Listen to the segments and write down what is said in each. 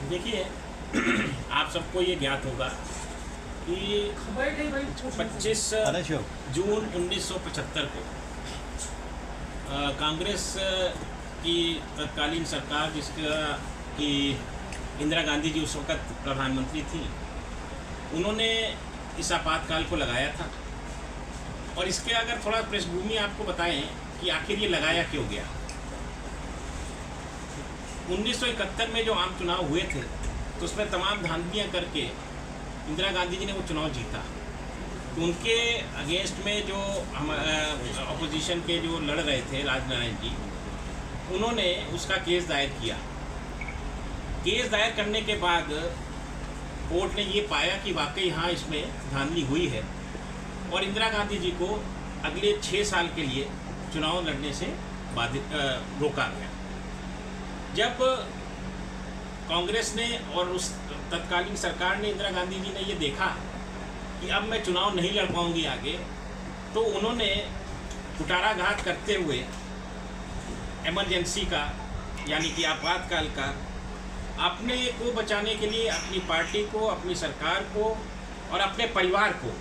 देखिए आप सबको ये ज्ञात होगा कि 25 जून 1975 को कांग्रेस की तत्कालीन सरकार जिसका कि इंदिरा गांधी जी उस वक़्त प्रधानमंत्री थी, उन्होंने इस आपातकाल को लगाया था। और इसके अगर थोड़ा पृष्ठभूमि आपको बताएं कि आखिर ये लगाया क्यों गया। 1971 में जो आम चुनाव हुए थे तो उसमें तमाम धांधलियाँ करके इंदिरा गांधी जी ने वो चुनाव जीता। तो उनके अगेंस्ट में जो हम अपोजिशन के जो लड़ रहे थे राजनारायण जी, उन्होंने उसका केस दायर किया। केस दायर करने के बाद कोर्ट ने ये पाया कि वाकई हाँ इसमें धांधली हुई है और इंदिरा गांधी जी को अगले 6 साल के लिए चुनाव लड़ने से रोका गया। जब कांग्रेस ने और उस तत्कालीन सरकार ने, इंदिरा गांधी जी ने ये देखा कि अब मैं चुनाव नहीं लड़ पाऊंगी आगे, तो उन्होंने कुठाराघात करते हुए इमरजेंसी का यानी कि आपातकाल का अपने को बचाने के लिए अपनी पार्टी को, अपनी सरकार को और अपने परिवार को,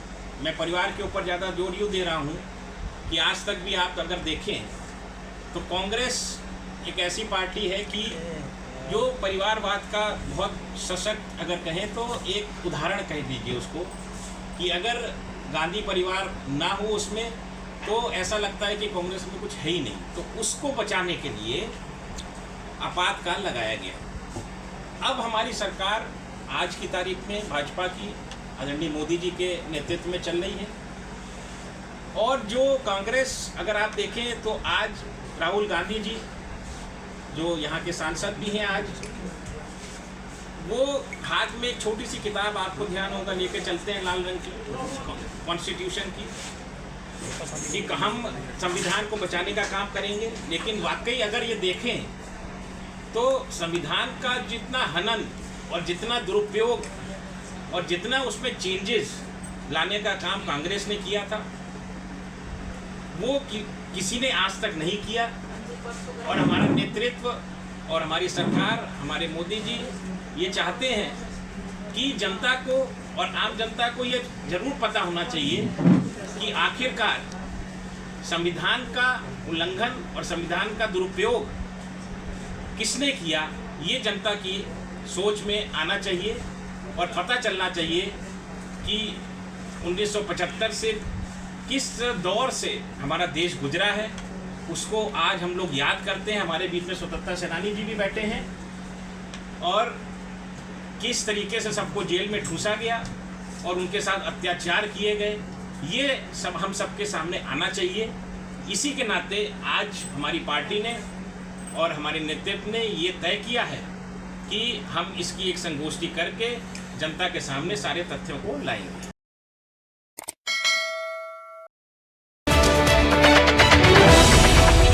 मैं परिवार के ऊपर ज़्यादा जोर यूँ दे रहा हूँ कि आज तक भी आप अगर देखें तो कांग्रेस एक ऐसी पार्टी है कि जो परिवारवाद का बहुत सशक्त, अगर कहें तो एक उदाहरण कह दीजिए उसको, कि अगर गांधी परिवार ना हो उसमें तो ऐसा लगता है कि कांग्रेस में कुछ है ही नहीं। तो उसको बचाने के लिए आपातकाल लगाया गया। अब हमारी सरकार आज की तारीख में भाजपा की आदरणीय मोदी जी के नेतृत्व में चल रही है। और जो कांग्रेस अगर आप देखें तो आज राहुल गांधी जी जो यहाँ के सांसद भी हैं, आज वो हाथ में एक छोटी सी किताब, आपको ध्यान होगा, लेके चलते हैं लाल रंग की, कॉन्स्टिट्यूशन की, कि हम संविधान को बचाने का काम करेंगे। लेकिन वाकई अगर ये देखें तो संविधान का जितना हनन और जितना दुरुपयोग और जितना उसमें चेंजेस लाने का काम कांग्रेस ने किया था, वो किसी ने आज तक नहीं किया। और हमारा नेतृत्व और हमारी सरकार, हमारे मोदी जी ये चाहते हैं कि जनता को और आम जनता को ये जरूर पता होना चाहिए कि आखिरकार संविधान का उल्लंघन और संविधान का दुरुपयोग किसने किया, ये जनता की सोच में आना चाहिए और पता चलना चाहिए कि 1975 से किस दौर से हमारा देश गुजरा है। उसको आज हम लोग याद करते हैं। हमारे बीच में स्वतंत्रता सेनानी जी भी बैठे हैं और किस तरीके से सबको जेल में ठूसा गया और उनके साथ अत्याचार किए गए, ये सब हम सबके सामने आना चाहिए। इसी के नाते आज हमारी पार्टी ने और हमारे नेतृत्व ने ये तय किया है कि हम इसकी एक संगोष्ठी करके जनता के सामने सारे तथ्यों को लाएंगे।